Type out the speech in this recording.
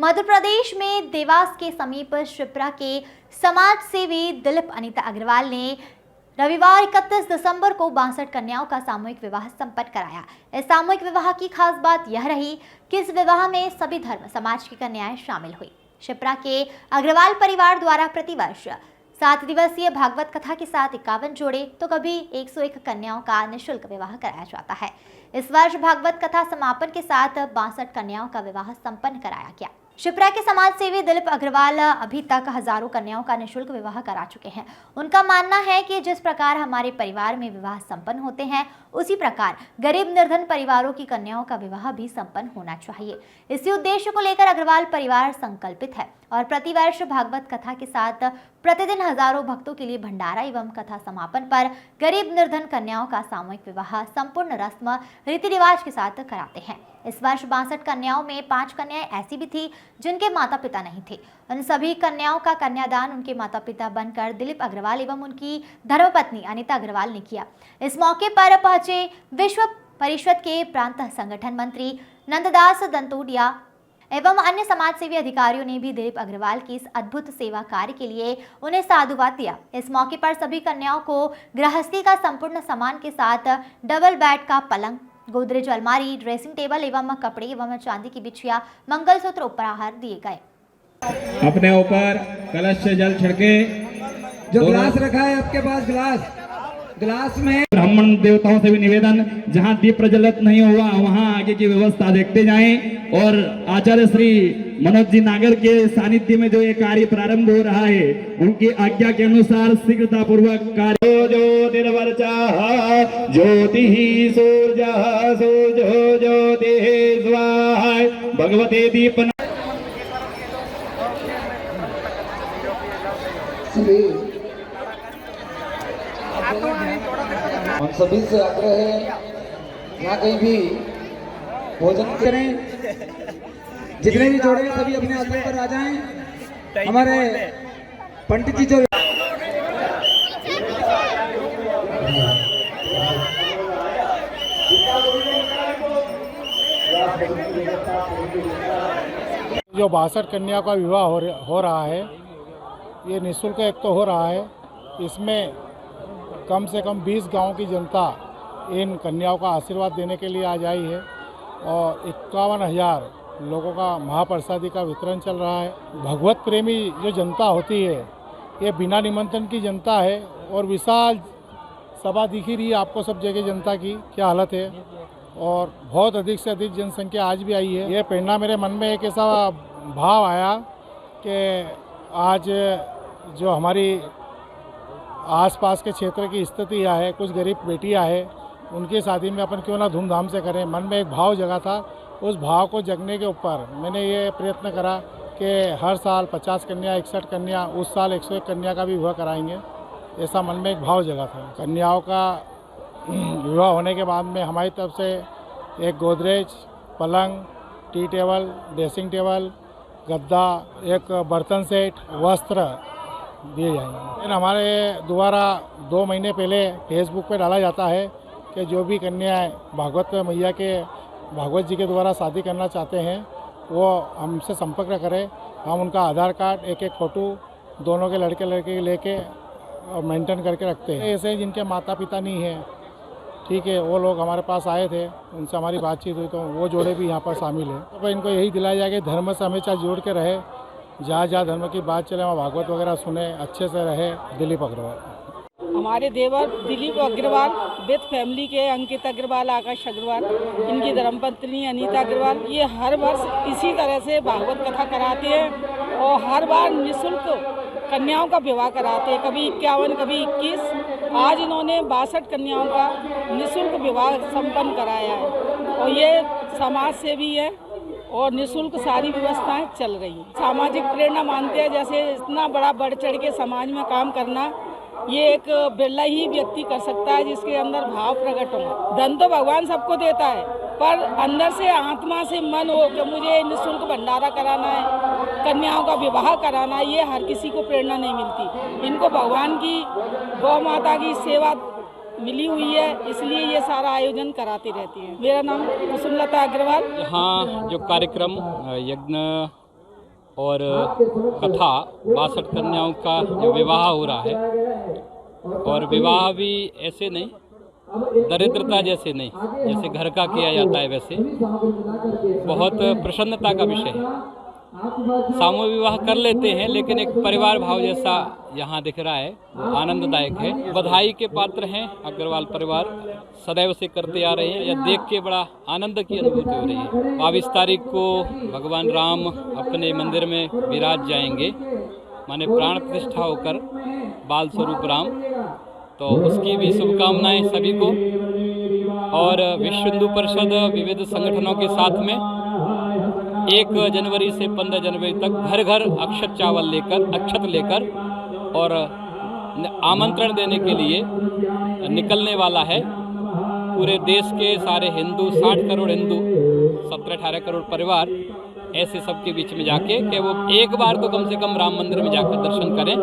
मध्य प्रदेश में देवास के समीप शिप्रा के समाज सेवी दिलीप अनीता अग्रवाल ने रविवार 31 दिसंबर को 62 कन्याओं का सामूहिक विवाह संपन्न कराया। इस सामूहिक विवाह की खास बात यह रही कि इस विवाह में सभी धर्म समाज की कन्याएं शामिल हुई। शिप्रा के अग्रवाल परिवार द्वारा प्रतिवर्ष 7 दिवसीय भागवत कथा के साथ 51 जोड़े तो कभी 101 कन्याओं का निःशुल्क विवाह कराया जाता है। इस वर्ष भागवत कथा समापन के साथ 62 कन्याओं का विवाह संपन्न कराया गया। शिप्रा के समाज सेवी दिलीप अग्रवाल अभी तक हजारों कन्याओं का निःशुल्क विवाह करा चुके हैं। उनका मानना है कि जिस प्रकार हमारे परिवार में विवाह संपन्न होते हैं, उसी प्रकार गरीब निर्धन परिवारों की कन्याओं का विवाह भी संपन्न होना चाहिए। इसी उद्देश्य को लेकर अग्रवाल परिवार संकल्पित है और प्रतिवर्ष भागवत कथा के साथ प्रतिदिन हजारों भक्तों के लिए भंडारा एवं कथा समापन पर गरीब निर्धन कन्याओं का सामूहिक विवाह संपूर्ण रस्म रीति रिवाज के साथ कराते हैं। इस वर्ष 62 कन्याओं में 5 कन्याएं ऐसी भी थी जिनके माता पिता नहीं थे। उन सभी कन्याओं का कन्यादान उनके माता पिता बनकर दिलीप अग्रवाल एवं उनकी धर्मपत्नी अनीता अग्रवाल ने किया। इस मौके पर पहुंचे विश्व परिषद के प्रांत संगठन मंत्री नंददास दंतोडिया एवं अन्य समाजसेवी अधिकारियों ने भी दिलीप अग्रवाल की इस अद्भुत सेवा कार्य के लिए उन्हें साधुवाद दिया। इस मौके पर सभी कन्याओं को गृहस्थी का संपूर्ण सामान के साथ डबल बेड का पलंग, गोदरेज अलमारी, ड्रेसिंग टेबल एवं कपड़े एवं चांदी की बिछिया, मंगलसूत्र उपहार दिए गए। अपने ऊपर कलश से जल छिड़के। जो गिलास रखा है आपके पास, गिलास में ब्राह्मण देवताओं से भी निवेदन, जहां दीप प्रज्वलित नहीं हुआ वहां आगे की व्यवस्था देखते जाएं। और आचार्य श्री मनोज जी नागर के सानिध्य में जो ये कार्य प्रारंभ हो रहा है, उनकी आज्ञा के अनुसार शीघ्रता पूर्वक कार्य। ज्योतिर्वर्चा ज्योति सूर्य सूर्यो ज्योति स्वाहा भगवते दीप। हम सभी से आग्रह है, यहाँ कहीं भी भोजन करें। जितने भी जोड़े हैं सभी अपने आसन पर आ जाएं। हमारे पंडित जी जो 62 कन्या का विवाह हो रहा है, ये निःशुल्क एक तो हो रहा है। इसमें कम से कम 20 गांव की जनता इन कन्याओं का आशीर्वाद देने के लिए आ जाई है और 51,000 लोगों का महाप्रसादी का वितरण चल रहा है। भगवत प्रेमी जो जनता होती है, ये बिना निमंत्रण की जनता है और विशाल सभा दिख ही रही है आपको सब जगह जनता की क्या हालत है और बहुत अधिक से अधिक जनसंख्या आज भी आई है। ये प्रेरणा मेरे मन में एक ऐसा भाव आया कि आज जो हमारी आसपास के क्षेत्र की स्थिति है, कुछ गरीब बेटियां हैं, उनकी शादी में अपन क्यों ना धूमधाम से करें। मन में एक भाव जगा था, उस भाव को जगने के ऊपर मैंने ये प्रयत्न करा कि हर साल 50 कन्या, 61 कन्या, उस साल 101 कन्या का भी विवाह कराएंगे। ऐसा मन में एक भाव जगा था। कन्याओं का विवाह होने के बाद में हमारी तरफ से एक गोदरेज, पलंग, टी टेबल, ड्रेसिंग टेबल, गद्दा, एक बर्तन सेट, वस्त्र दिए जाएंगे। हमारे द्वारा 2 महीने पहले फेसबुक पे डाला जाता है कि जो भी कन्याएं भागवत मैया के भागवत जी के द्वारा शादी करना चाहते हैं वो हमसे संपर्क करें। हम उनका आधार कार्ड, एक फ़ोटो दोनों के लड़के लेके मेंटेन करके रखते हैं। ऐसे जिनके माता पिता नहीं हैं, ठीक है, वो लोग हमारे पास आए थे, उनसे हमारी बातचीत हुई तो वो जोड़े भी यहाँ पर शामिल हैं। तो इनको यही दिलाया जाए कि धर्म से हमेशा जोड़ के रहे, जहाँ जहाँ धर्म की बात चले वहाँ भागवत वगैरह सुने, अच्छे से रहे। दिलीप अग्रवाल हमारे देवर दिलीप अग्रवाल विद फैमिली के अंकित अग्रवाल, आकाश अग्रवाल, इनकी धर्मपत्नी अनीता अग्रवाल, ये हर वर्ष इसी तरह से भागवत कथा कराते हैं और हर बार निःशुल्क कन्याओं का विवाह कराते हैं, कभी 51, कभी 21। आज इन्होंने 62 कन्याओं का निःशुल्क विवाह संपन्न कराया है और ये समाज सेवी है और निःशुल्क सारी व्यवस्थाएं चल रही हैं। सामाजिक प्रेरणा मानते हैं, जैसे इतना बड़ा बढ़ चढ़ के समाज में काम करना ये एक बिरला ही व्यक्ति कर सकता है जिसके अंदर भाव प्रकट हो। धन तो भगवान सबको देता है, पर अंदर से आत्मा से मन हो कि मुझे निःशुल्क भंडारा कराना है, कन्याओं का विवाह कराना है, ये हर किसी को प्रेरणा नहीं मिलती। इनको भगवान की, गौ माता की सेवा मिली हुई है, इसलिए ये सारा आयोजन कराते रहते हैं। मेरा नाम कुसुमलता अग्रवाल। यहाँ जो कार्यक्रम यज्ञ और कथा 62 कन्याओं का जो विवाह हो रहा है, और विवाह भी ऐसे नहीं, दरिद्रता जैसे नहीं, जैसे घर का किया जाता है वैसे, बहुत प्रसन्नता का विषय है। सामूहिक विवाह कर लेते हैं लेकिन एक परिवार भाव जैसा यहाँ दिख रहा है, वो आनंददायक है। बधाई के पात्र हैं अग्रवाल परिवार, सदैव से करते आ रहे हैं। यह देख के बड़ा आनंद की अनुभूति हो रही है। 22 तारीख को भगवान राम अपने मंदिर में विराज जाएंगे, माने प्राण प्रतिष्ठा होकर बाल स्वरूप राम, तो उसकी भी शुभकामनाएं सभी को। और विश्व हिंदू परिषद विविध संगठनों के साथ में 1 जनवरी से 15 जनवरी तक घर घर अक्षत चावल लेकर, अक्षत लेकर और आमंत्रण देने के लिए निकलने वाला है। पूरे देश के सारे हिंदू, 60 करोड़ हिंदू, 17-18 करोड़ परिवार, ऐसे सबके बीच में जाके कि वो एक बार तो कम से कम राम मंदिर में जाकर दर्शन करें।